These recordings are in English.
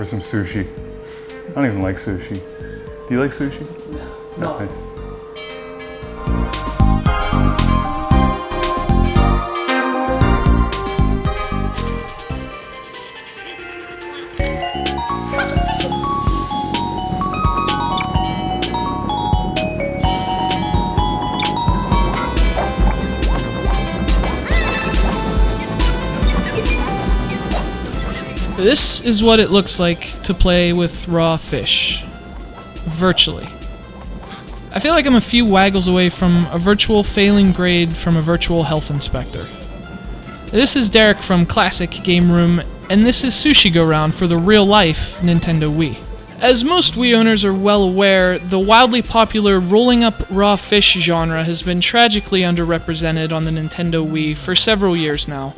for some sushi. I don't even like sushi. Do you like sushi? No. Nice. This is what it looks like to play with raw fish. Virtually. I feel like I'm a few waggles away from a virtual failing grade from a virtual health inspector. This is Derek from Classic Game Room, and this is Sushi Go-Round for the real-life Nintendo Wii. As most Wii owners are well aware, the wildly popular rolling up raw fish genre has been tragically underrepresented on the Nintendo Wii for several years now.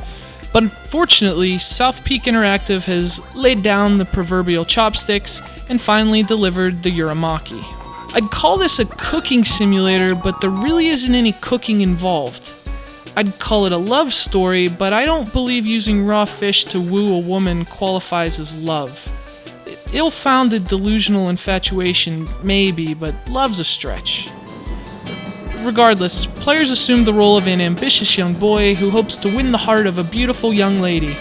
But unfortunately, South Peak Interactive has laid down the proverbial chopsticks and finally delivered the Uramaki. I'd call this a cooking simulator, but there really isn't any cooking involved. I'd call it a love story, but I don't believe using raw fish to woo a woman qualifies as love. Ill-founded delusional infatuation, maybe, but love's a stretch. Regardless, players assume the role of an ambitious young boy who hopes to win the heart of a beautiful young lady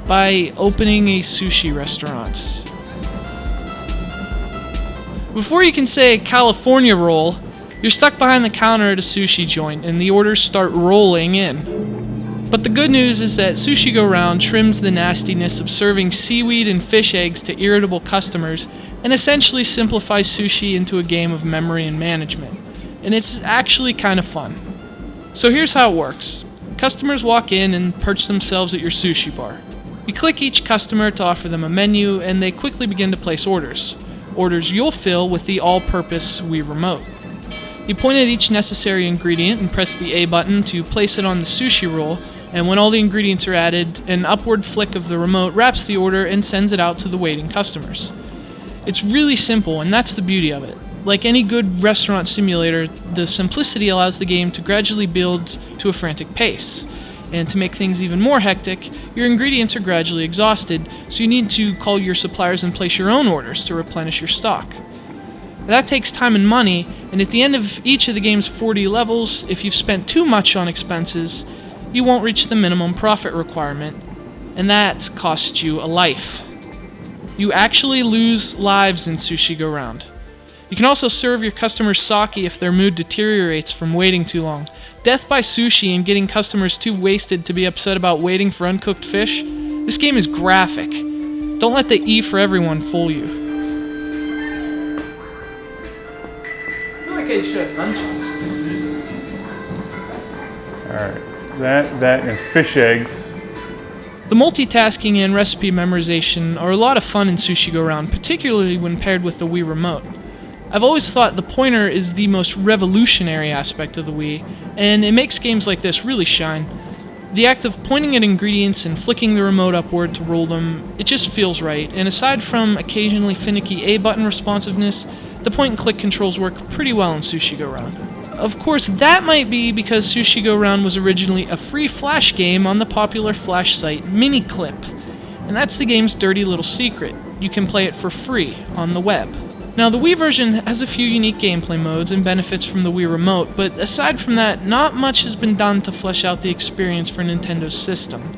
by opening a sushi restaurant. Before you can say California roll, you're stuck behind the counter at a sushi joint and the orders start rolling in. But the good news is that Sushi Go-Round trims the nastiness of serving seaweed and fish eggs to irritable customers and essentially simplifies sushi into a game of memory and management. And it's actually kind of fun. So here's how it works. Customers walk in and perch themselves at your sushi bar. You click each customer to offer them a menu, and they quickly begin to place orders. Orders you'll fill with the all-purpose Wii Remote. You point at each necessary ingredient and press the A button to place it on the sushi roll, and when all the ingredients are added, an upward flick of the remote wraps the order and sends it out to the waiting customers. It's really simple, and that's the beauty of it. Like any good restaurant simulator, the simplicity allows the game to gradually build to a frantic pace. And to make things even more hectic, your ingredients are gradually exhausted, so you need to call your suppliers and place your own orders to replenish your stock. That takes time and money, and at the end of each of the game's 40 levels, if you've spent too much on expenses, you won't reach the minimum profit requirement, and that costs you a life. You actually lose lives in Sushi Go-Round. You can also serve your customers sake if their mood deteriorates from waiting too long. Death by sushi and getting customers too wasted to be upset about waiting for uncooked fish? This game is graphic. Don't let the E for everyone fool you. I feel like I should have nunchucks with this music. Alright, that and fish eggs. The multitasking and recipe memorization are a lot of fun in Sushi Go-Round, particularly when paired with the Wii Remote. I've always thought the pointer is the most revolutionary aspect of the Wii, and it makes games like this really shine. The act of pointing at ingredients and flicking the remote upward to roll them, it just feels right, and aside from occasionally finicky A-button responsiveness, the point-and-click controls work pretty well in Sushi Go-Round. Of course, that might be because Sushi Go-Round was originally a free Flash game on the popular Flash site Miniclip, and that's the game's dirty little secret. You can play it for free on the web. Now, the Wii version has a few unique gameplay modes and benefits from the Wii Remote, but aside from that, not much has been done to flesh out the experience for Nintendo's system.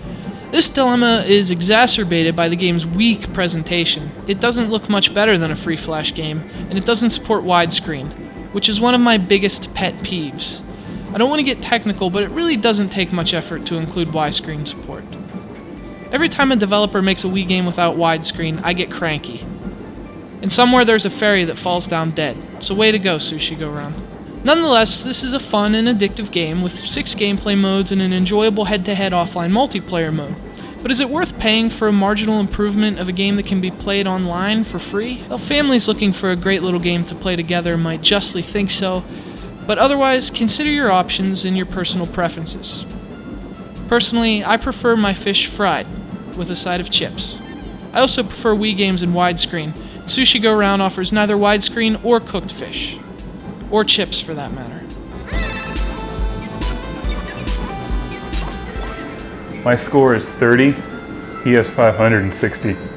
This dilemma is exacerbated by the game's weak presentation. It doesn't look much better than a free Flash game, and it doesn't support widescreen, which is one of my biggest pet peeves. I don't want to get technical, but it really doesn't take much effort to include widescreen support. Every time a developer makes a Wii game without widescreen, I get cranky. And somewhere there's a fairy that falls down dead, so way to go, Sushi Go-Round. Nonetheless, this is a fun and addictive game with 6 gameplay modes and an enjoyable head-to-head offline multiplayer mode. But is it worth paying for a marginal improvement of a game that can be played online for free? Well, families looking for a great little game to play together might justly think so, but otherwise, consider your options and your personal preferences. Personally, I prefer my fish fried, with a side of chips. I also prefer Wii games in widescreen. Sushi Go-Round offers neither widescreen or cooked fish. Or chips, for that matter. My score is 30. He has 560.